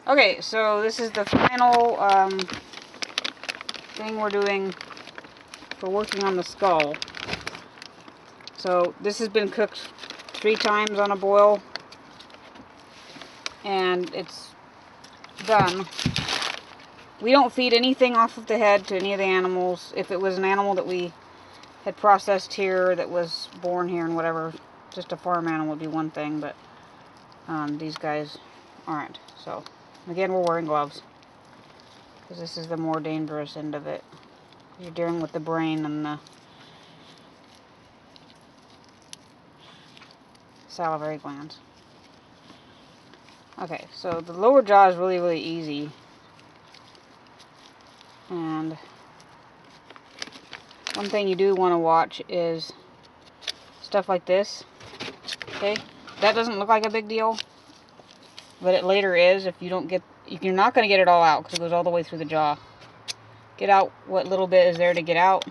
Okay, so this is the final thing we're doing for working on the skull. So this has been cooked 3 times on a boil, and it's done. We don't feed anything off of the head to any of the animals. If it was an animal that we had processed here, that was born here and whatever, just a farm animal would be one thing, but these guys aren't. So again, we're wearing gloves because this is the more dangerous end of it. You're dealing with the brain and the salivary glands. Okay, so the lower jaw is really, really easy. And one thing you do want to watch is stuff like this. Okay, that doesn't look like a big deal, but it later is if you don't get, you're not going to get it all out because it goes all the way through the jaw. Get out what little bit is there to get out.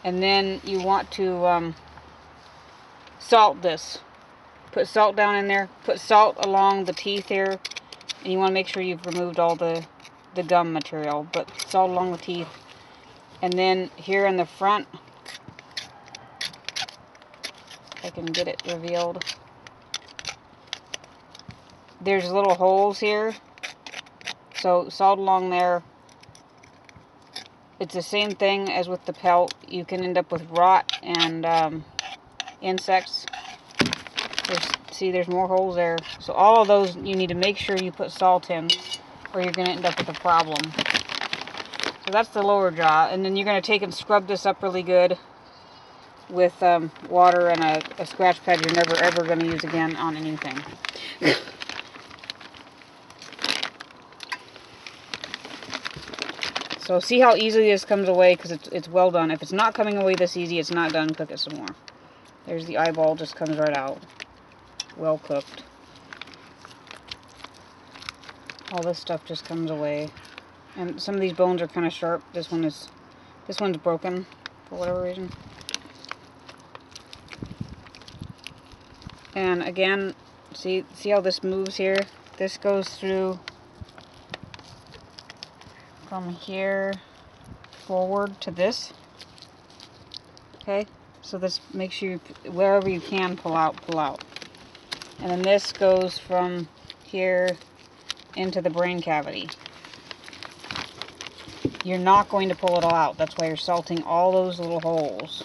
And then you want to salt this. Put salt down in there. Put salt along the teeth here. And you want to make sure you've removed all the gum material. But salt along the teeth. And then here in the front, if I can get it revealed, there's little holes here. So salt along there. It's the same thing as with the pelt. You can end up with rot and insects. There's more holes there. So all of those you need to make sure you put salt in, or you're going to end up with a problem. So that's the lower jaw. And then you're going to take and scrub this up really good with water and a scratch pad you're never ever going to use again on anything. So see how easily this comes away, because it's well done. If it's not coming away this easy, it's not done. Cook it some more. There's the eyeball, just comes right out. Well cooked. All this stuff just comes away. And some of these bones are kind of sharp. This one's broken for whatever reason. And again, see how this moves here? This goes through from here forward to this. Okay? So this makes you, wherever you can pull out, pull out. And then this goes from here into the brain cavity. You're not going to pull it all out. That's why you're salting all those little holes.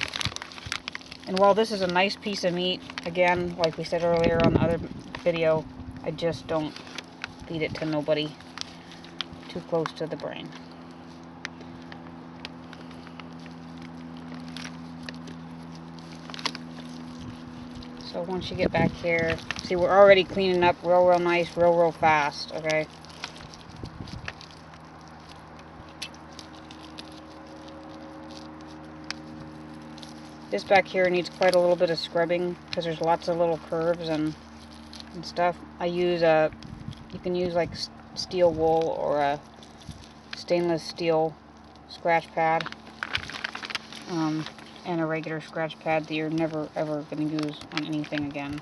And while this is a nice piece of meat, again, like we said earlier on the other video, I just don't feed it to nobody too close to the brain. So once you get back here, see, we're already cleaning up real nice, real fast, okay? This back here needs quite a little bit of scrubbing because there's lots of little curves and stuff. I use you can use like steel wool or a stainless steel scratch pad. And a regular scratch pad that you're never ever going to use on anything again.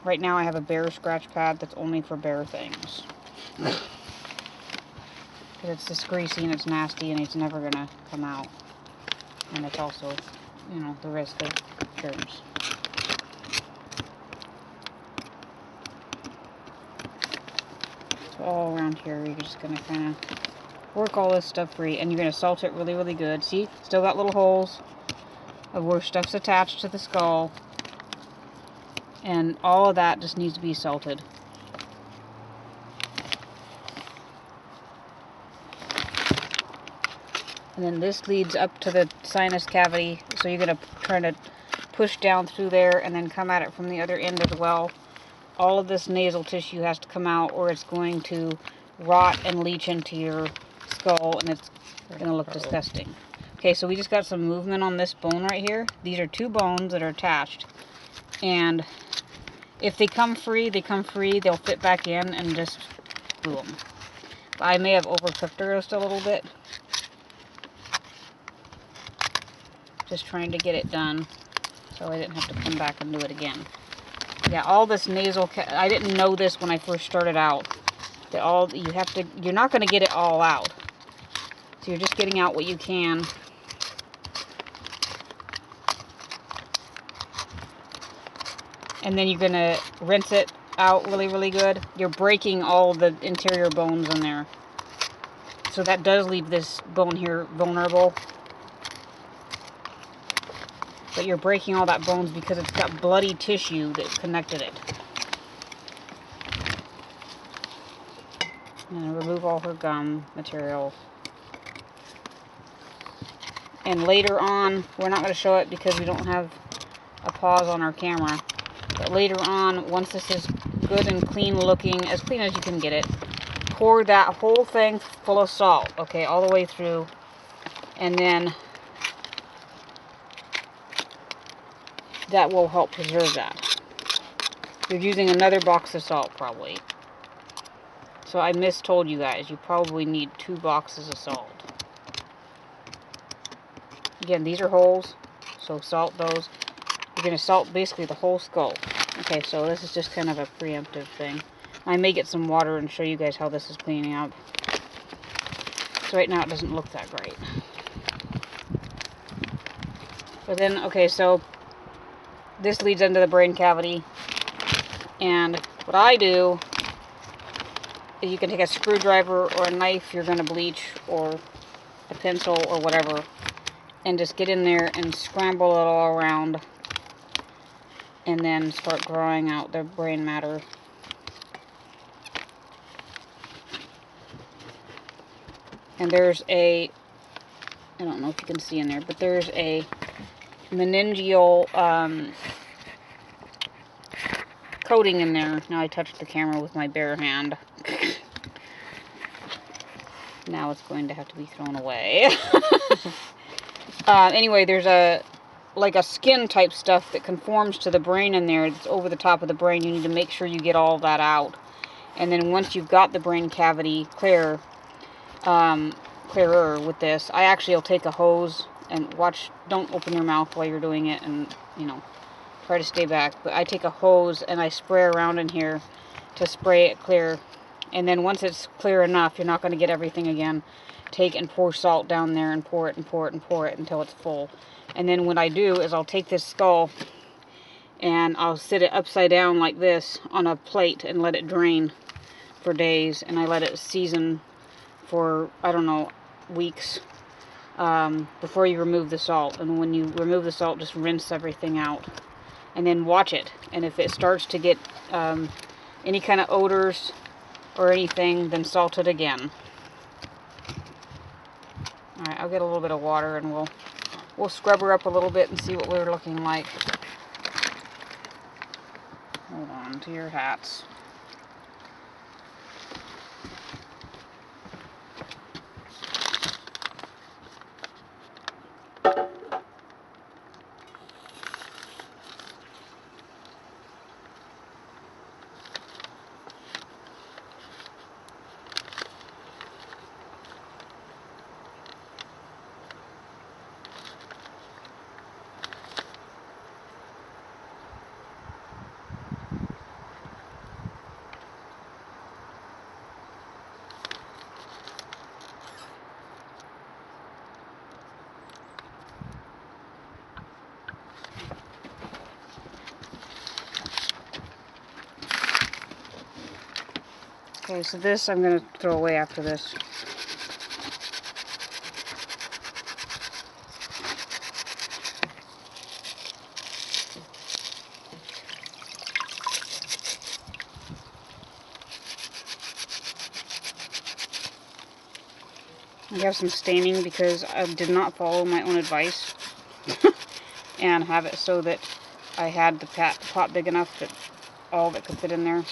Right now I have a bear scratch pad that's only for bear things. Because it's just greasy and it's nasty and it's never going to come out. And it's also, you know, the risk of germs. So all around here you're just going to kind of work all this stuff free, and you're going to salt it really good. See, still got little holes of where stuff's attached to the skull, and all of that just needs to be salted. And then this leads up to the sinus cavity, so you're going to try to push down through there and then come at it from the other end as well. All of this nasal tissue has to come out, or it's going to rot and leach into your skull, and it's going to look disgusting. Okay, so we just got some movement on this bone right here. These are 2 bones that are attached, and if they come free, they come free. They'll fit back in and just boom. I may have overcooked her just a little bit. Just trying to get it done so I didn't have to come back and do it again. Yeah, all this nasal, I didn't know this when I first started out. That you're not going to get it all out. So you're just getting out what you can. And then you're going to rinse it out really, really good. You're breaking all the interior bones in there. So that does leave this bone here vulnerable. But you're breaking all that bones because it's got bloody tissue that connected it. And remove all her gum material. And later on, we're not going to show it because we don't have a pause on our camera. But later on, once this is good and clean looking, as clean as you can get it, pour that whole thing full of salt, okay, all the way through. And then that will help preserve that. You're using another box of salt, probably. So I mistold you guys. You probably need 2 boxes of salt. Again, these are holes, so salt those. You're going to salt basically the whole skull. Okay, so this is just kind of a preemptive thing. I may get some water and show you guys how this is cleaning up. So right now it doesn't look that great. But then, okay, so this leads into the brain cavity. And what I do is you can take a screwdriver or a knife you're going to bleach, or a pencil or whatever, and just get in there and scramble it all around, and then start drawing out the brain matter. And there's I don't know if you can see in there, but there's a meningeal coating in there. Now I touched the camera with my bare hand. Now it's going to have to be thrown away. Anyway, there's like a skin type stuff that conforms to the brain in there. It's over the top of the brain. You need to make sure you get all that out. And then once you've got the brain cavity clearer with this, I actually will take a hose and watch. Don't open your mouth while you're doing it, and try to stay back. But I take a hose and I spray around in here to spray it clear. And then once it's clear enough, you're not going to get everything again. Take and pour salt down there and pour it and pour it and pour it until it's full. And then what I do is I'll take this skull and I'll sit it upside down like this on a plate and let it drain for days. And I let it season for, I don't know, weeks before you remove the salt. And when you remove the salt, just rinse everything out. And then watch it. And if it starts to get any kind of odors or anything, then salt it again. Alright, I'll get a little bit of water and we'll scrub her up a little bit and see what we're looking like. Hold on to your hats. Okay, so this I'm going to throw away after this. I have some staining because I did not follow my own advice and have it so that I had the pot big enough that all of it could fit in there.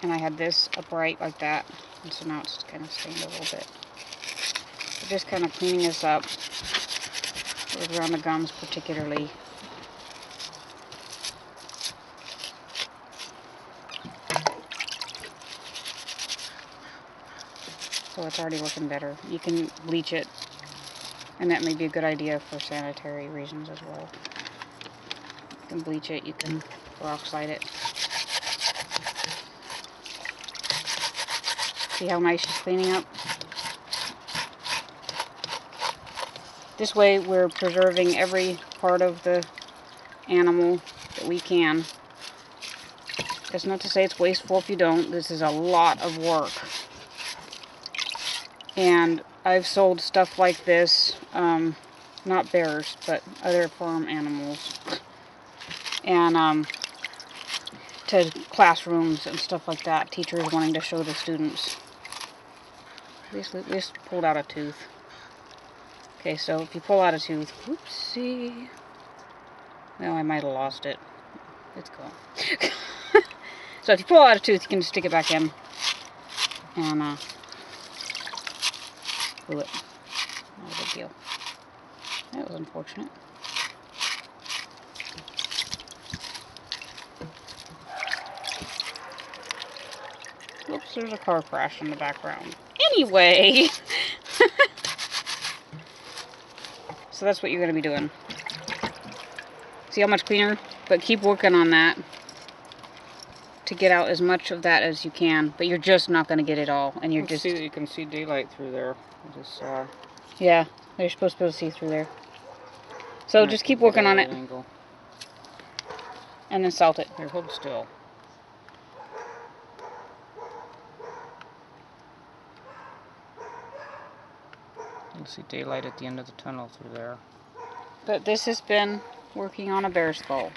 And I had this upright like that, and so now it's kind of stained a little bit. So just kind of cleaning this up, around the gums particularly. So it's already looking better. You can bleach it, and that may be a good idea for sanitary reasons as well. can bleach it, you can peroxide it. See how nice she's cleaning up? This way we're preserving every part of the animal that we can. That's not to say it's wasteful if you don't. This is a lot of work. And I've sold stuff like this, not bears, but other farm animals. And to classrooms and stuff like that, teachers wanting to show the students. At least pulled out a tooth. Okay, so if you pull out a tooth, whoopsie. Well, I might have lost it. It's gone. So if you pull out a tooth, you can just stick it back in. And, glue it. Not a big deal. That was unfortunate. Oops, there's a car crash in the background. Anyway. So that's what you're going to be doing. See how much cleaner? But keep working on that to get out as much of that as you can. But you're just not going to get it all. And you're just... You can see daylight through there. Yeah, you're supposed to be able to see through there. So just keep working on it. Angle. And then salt it. Here, hold still. You'll see daylight at the end of the tunnel through there. But this has been working on a bear skull.